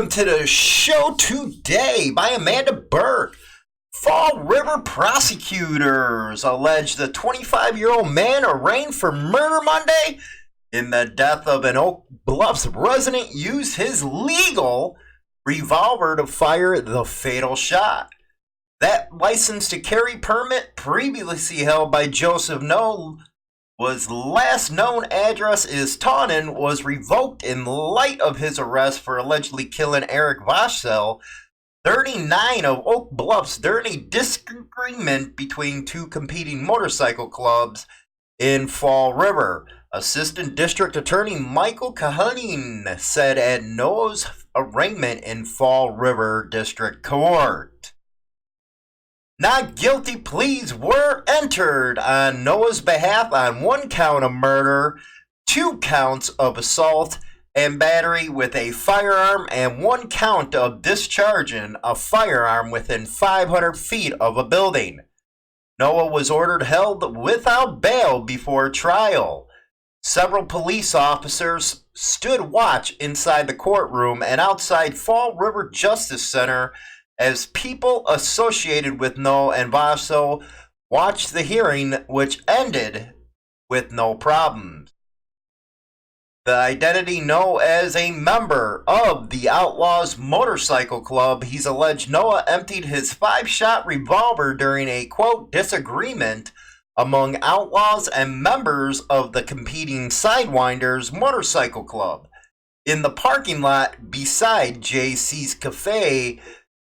welcome to the show today by Amanda Burke. Fall River prosecutors allege the 25-year-old man arraigned for murder Monday in the death of an Oak Bluffs resident used his legal revolver to fire the fatal shot. That license to carry permit, previously held by Joseph No, was last known address is Taunton, was revoked in light of his arrest for allegedly killing Eric Voschel, 39, of Oak Bluffs during a disagreement between two competing motorcycle clubs in Fall River. Assistant District Attorney Michael Cahanin said at Noah's arraignment in Fall River District Court. Not guilty pleas were entered on Noah's behalf on one count of murder, 2 counts of assault and battery with a firearm, and 1 count of discharging a firearm within 500 feet of a building. Noah was ordered held without bail before trial. Several police officers stood watch inside the courtroom and outside Fall River Justice Center as people associated with Noah and Vaso watched the hearing, which ended with no problems. The identity known as a member of the Outlaws Motorcycle Club, he's alleged Noah emptied his 5-shot revolver during a, quote, disagreement among outlaws and members of the competing Sidewinders Motorcycle Club in the parking lot beside JC's Cafe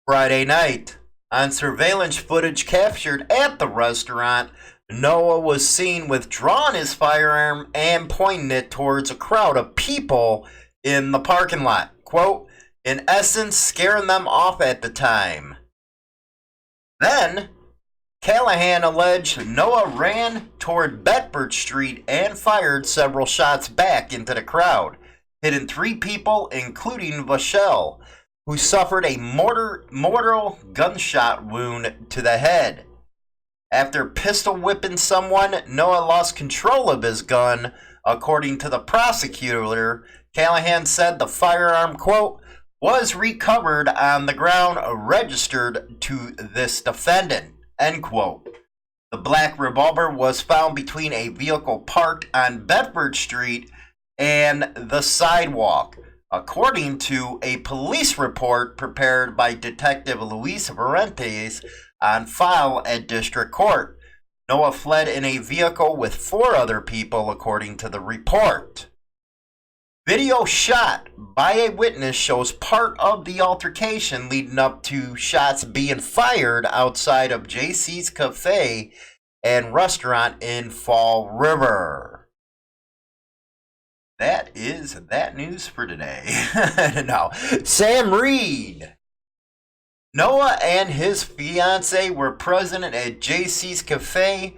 Friday night. On surveillance footage captured at the restaurant, Noah was seen withdrawing his firearm and pointing it towards a crowd of people in the parking lot. Quote, in essence, scaring them off at the time. Then, Callahan alleged Noah ran toward Bedford Street and fired several shots back into the crowd, hitting 3 people, including Vachel, who suffered a mortal gunshot wound to the head. After pistol whipping someone, Noah lost control of his gun. According to the prosecutor, Callahan said the firearm, quote, was recovered on the ground registered to this defendant, end quote. The black revolver was found between a vehicle parked on Bedford Street and the sidewalk, according to a police report prepared by Detective Luis Varentes on file at District Court. Noah fled in a vehicle with 4 other people, according to the report. Video shot by a witness shows part of the altercation leading up to shots being fired outside of JC's Cafe and Restaurant in Fall River. That is that news for today. Now, Sam Reed. Noah and his fiancée were present at JC's Cafe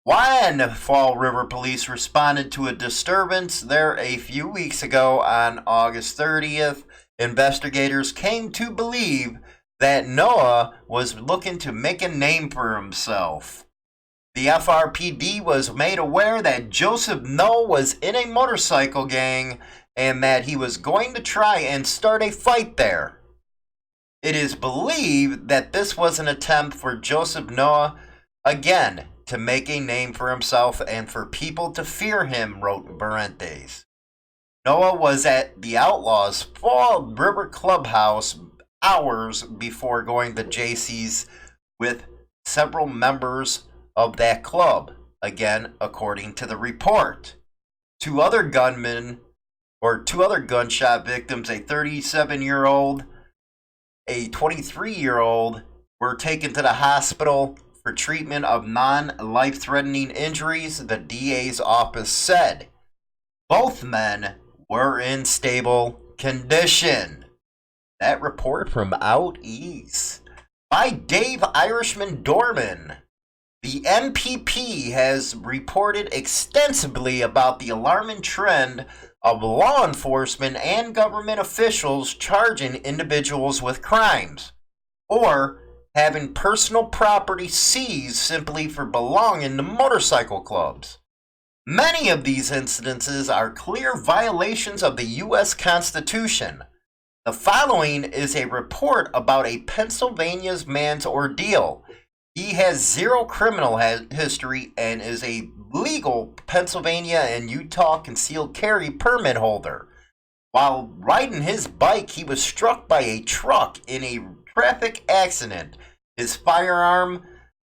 when Fall River police responded to a disturbance there a few weeks ago on August 30th. Investigators came to believe that Noah was looking to make a name for himself. The FRPD was made aware that Joseph No was in a motorcycle gang and that he was going to try and start a fight there. It is believed that this was an attempt for Joseph Noah, again, to make a name for himself and for people to fear him, wrote Barentes. Noah was at the Outlaws Fall River Clubhouse hours before going to JC's with several members of that club, again, according to the report. 2 other gunshot victims, a 37-year-old, a 23-year-old, were taken to the hospital for treatment of non-life-threatening injuries, the DA's office said. Both men were in stable condition. That report from out east by Dave Irishman Dorman. The MPP has reported extensively about the alarming trend of law enforcement and government officials charging individuals with crimes or having personal property seized simply for belonging to motorcycle clubs. Many of these incidences are clear violations of the U.S. Constitution. The following is a report about a Pennsylvania man's ordeal. He has zero criminal history and is a legal Pennsylvania and Utah concealed carry permit holder. While riding his bike, he was struck by a truck in a traffic accident. His firearm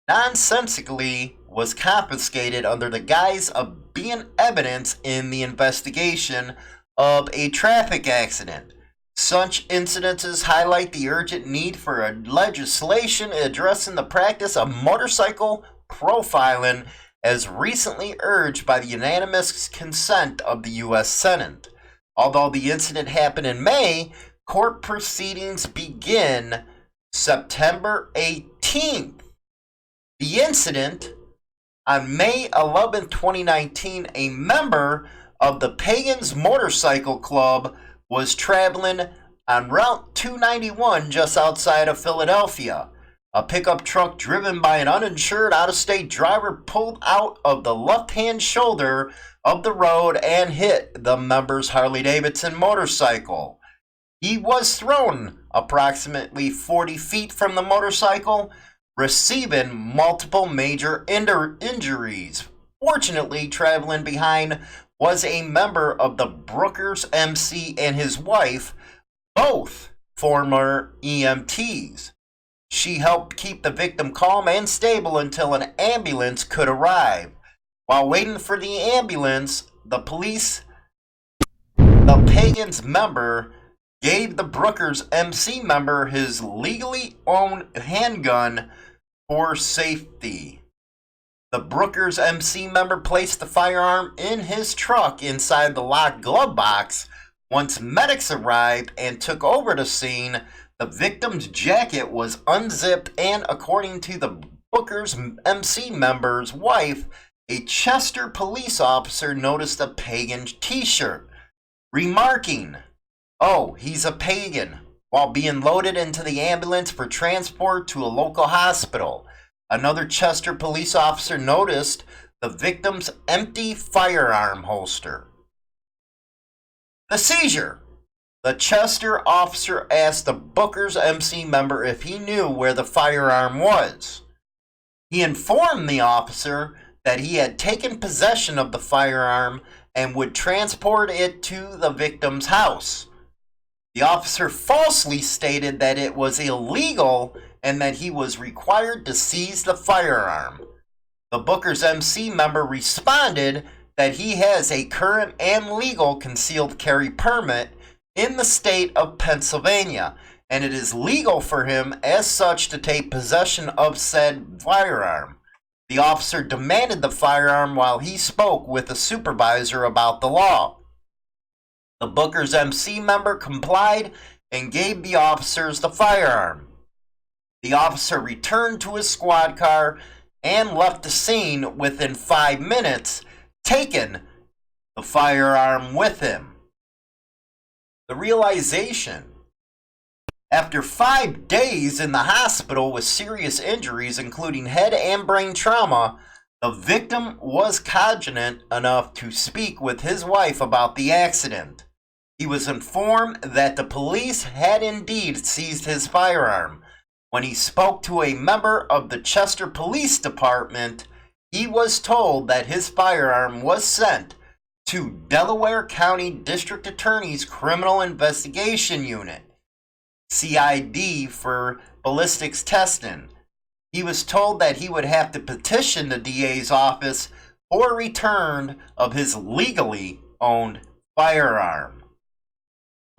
nonsensically was confiscated under the guise of being evidence in the investigation of a traffic accident. Such incidences highlight the urgent need for a legislation addressing the practice of motorcycle profiling as recently urged by the unanimous consent of the U.S. Senate. Although the incident happened in May, court proceedings begin September 18th. The incident, on May 11, 2019, a member of the Pagans Motorcycle Club was traveling on Route 291 just outside of Philadelphia. A pickup truck driven by an uninsured out-of-state driver pulled out of the left-hand shoulder of the road and hit the member's Harley-Davidson motorcycle. He was thrown approximately 40 feet from the motorcycle, receiving multiple major injuries. Fortunately, traveling behind was a member of the Pagans MC and his wife, both former EMTs. She helped keep the victim calm and stable until an ambulance could arrive. While waiting for the ambulance, the Pagans member gave the Pagans MC member his legally owned handgun for safety. The Pagans MC member placed the firearm in his truck inside the locked glove box. Once medics arrived and took over the scene, the victim's jacket was unzipped and, according to the Pagans MC member's wife, a Chester police officer noticed a pagan t-shirt, remarking, "Oh, he's a pagan," while being loaded into the ambulance for transport to a local hospital. Another Chester police officer noticed the victim's empty firearm holster. The seizure. The Chester officer asked the Pagans MC member if he knew where the firearm was. He informed the officer that he had taken possession of the firearm and would transport it to the victim's house. The officer falsely stated that it was illegal and that he was required to seize the firearm. The Pagans MC member responded that he has a current and legal concealed carry permit in the state of Pennsylvania, and it is legal for him as such to take possession of said firearm. The officer demanded the firearm while he spoke with a supervisor about the law. The Pagans MC member complied and gave the officers the firearm. The officer returned to his squad car and left the scene within 5 minutes, taking the firearm with him. The realization. After 5 days in the hospital with serious injuries, including head and brain trauma, the victim was cognizant enough to speak with his wife about the accident. He was informed that the police had indeed seized his firearm. When he spoke to a member of the Chester Police Department, he was told that his firearm was sent to Delaware County District Attorney's Criminal Investigation Unit, CID, for ballistics testing. He was told that he would have to petition the DA's office for return of his legally owned firearm.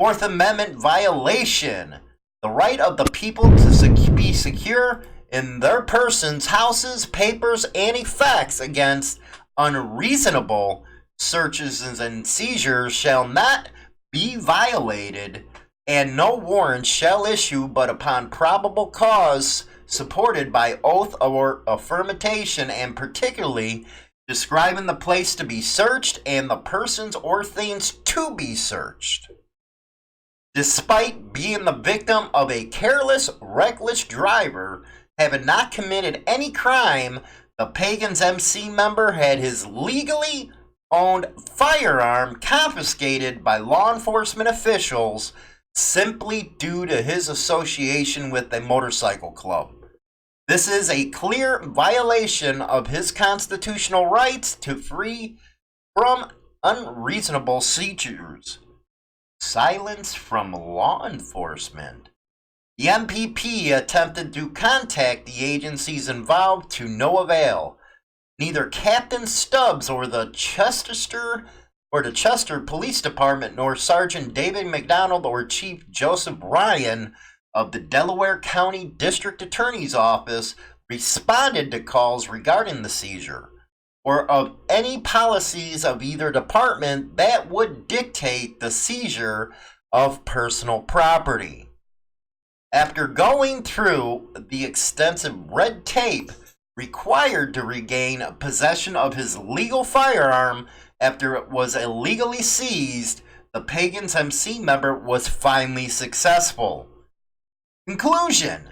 Fourth Amendment violation. The right of the people to be secure in their persons, houses, papers, and effects against unreasonable searches and seizures shall not be violated, and no warrant shall issue but upon probable cause supported by oath or affirmation, and particularly describing the place to be searched and the persons or things to be searched. Despite being the victim of a careless, reckless driver, having not committed any crime, the Pagans MC member had his legally owned firearm confiscated by law enforcement officials simply due to his association with a motorcycle club. This is a clear violation of his constitutional rights to free from unreasonable seizures. Silence from law enforcement. The MPP attempted to contact the agencies involved to no avail. Neither Captain Stubbs or the Chester Police Department, nor Sergeant David McDonald or Chief Joseph Ryan of the Delaware County District Attorney's Office responded to calls regarding the seizure, or of any policies of either department that would dictate the seizure of personal property. After going through the extensive red tape required to regain possession of his legal firearm after it was illegally seized, the Pagans MC member was finally successful. Conclusion: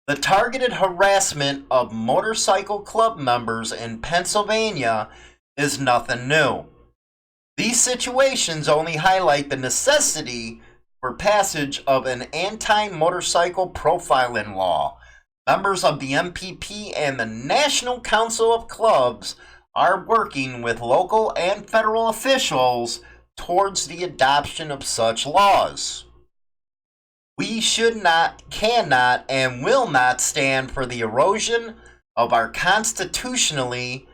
the targeted harassment of motorcycle club members in Pennsylvania is nothing new. These situations only highlight the necessity for passage of an anti-motorcycle profiling law. Members of the MPP and the National Council of Clubs are working with local and federal officials towards the adoption of such laws. We should not, cannot, and will not stand for the erosion of our constitutionally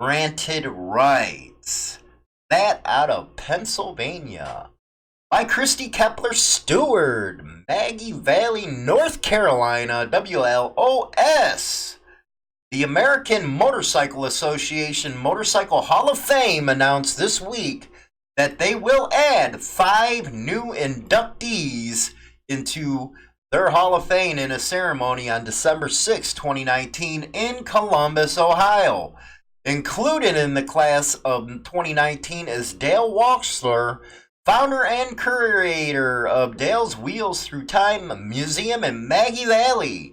granted rights. That out of Pennsylvania. By Christy Kepler Stewart, Maggie Valley, North Carolina, WLOS. The American Motorcycle Association Motorcycle Hall of Fame announced this week that they will add 5 new inductees into their Hall of Fame in a ceremony on December 6, 2019 in Columbus, Ohio. Included in the class of 2019 is Dale Walksler, founder and curator of Dale's Wheels Through Time Museum in Maggie Valley.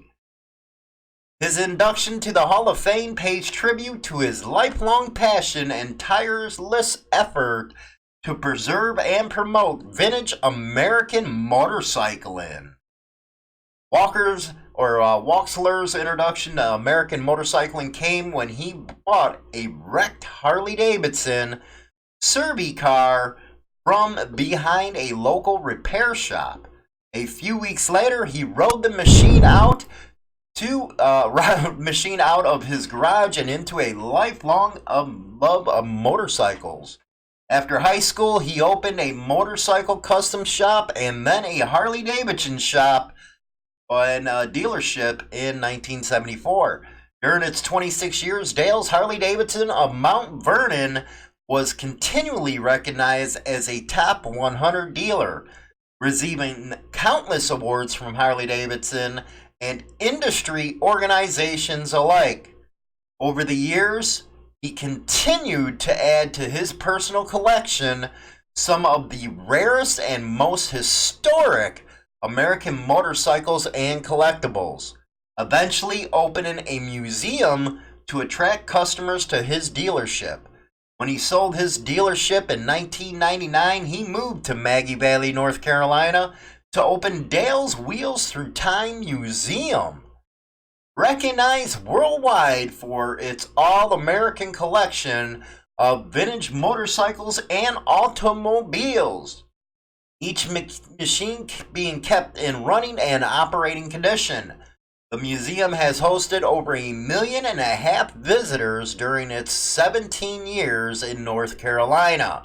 His induction to the Hall of Fame pays tribute to his lifelong passion and tireless effort to preserve and promote vintage American motorcycling. Walksler's introduction to American motorcycling came when he bought a wrecked Harley-Davidson Survey car from behind a local repair shop. A few weeks later, he rode the machine out of his garage and into a lifelong love of motorcycles. After high school, he opened a motorcycle custom shop and then a Harley-Davidson shop and a dealership in 1974. During its 26 years, Dale's Harley-Davidson of Mount Vernon was continually recognized as a top 100 dealer, receiving countless awards from Harley-Davidson and industry organizations alike. Over the years, he continued to add to his personal collection some of the rarest and most historic American motorcycles and collectibles, eventually opening a museum to attract customers to his dealership. When he sold his dealership in 1999, he moved to Maggie Valley, North Carolina, to open Dale's Wheels Through Time Museum. Recognized worldwide for its all-American collection of vintage motorcycles and automobiles, each machine being kept in running and operating condition. The museum has hosted over 1.5 million visitors during its 17 years in North Carolina.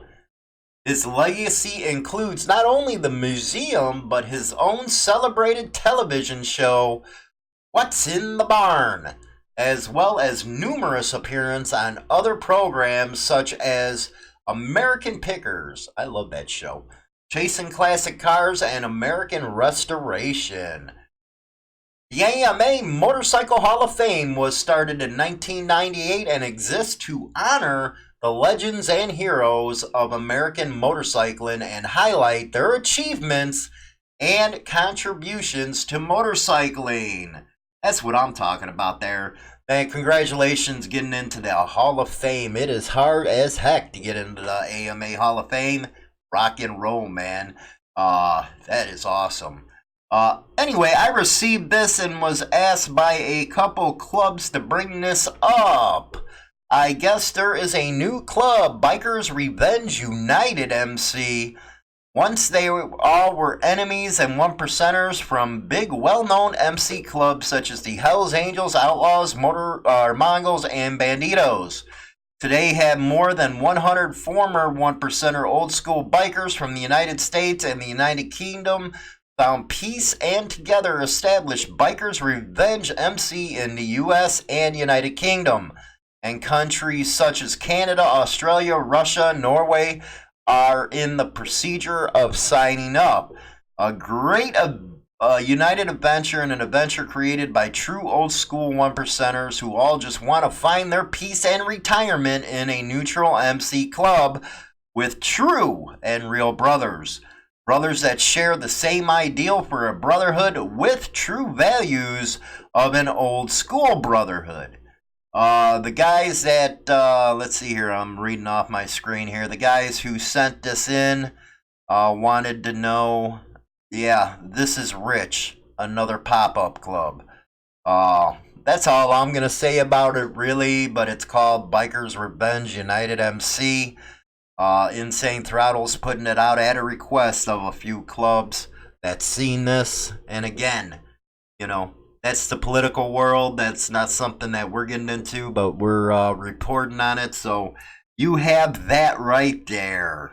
His legacy includes not only the museum, but his own celebrated television show, What's in the Barn, as well as numerous appearances on other programs such as American Pickers, I love that show, Chasing Classic Cars, and American Restoration. The AMA Motorcycle Hall of Fame was started in 1998 and exists to honor the legends and heroes of American motorcycling and highlight their achievements and contributions to motorcycling. That's what I'm talking about there. Man, congratulations getting into the Hall of Fame. It is hard as heck to get into the AMA Hall of Fame. Rock and roll, man. That is awesome. Anyway, I received this and was asked by a couple clubs to bring this up. I guess there is a new club, Bikers Revenge United MC. Once they all were enemies and one percenters from big well-known MC clubs such as the Hells Angels, Outlaws, Mongols, and Banditos. Today have more than 100 former one percenter old school bikers from the United States and the United Kingdom found peace and together established Bikers Revenge MC in the US and United Kingdom. And countries such as Canada, Australia, Russia, Norway are in the procedure of signing up. A great united adventure and an adventure created by true old school one percenters who all just want to find their peace and retirement in a neutral MC club with true and real brothers. Brothers that share the same ideal for a brotherhood with true values of an old school brotherhood. The guys that, let's see here, I'm reading off my screen here. The guys who sent this in wanted to know, yeah, this is Rich, another pop-up club. That's all I'm going to say about it, really, but it's called Bikers Revenge United MC. Insane Throttle's putting it out at a request of a few clubs that's seen this. And again, you know, that's the political world. That's not something that we're getting into, but we're reporting on it. So you have that right there.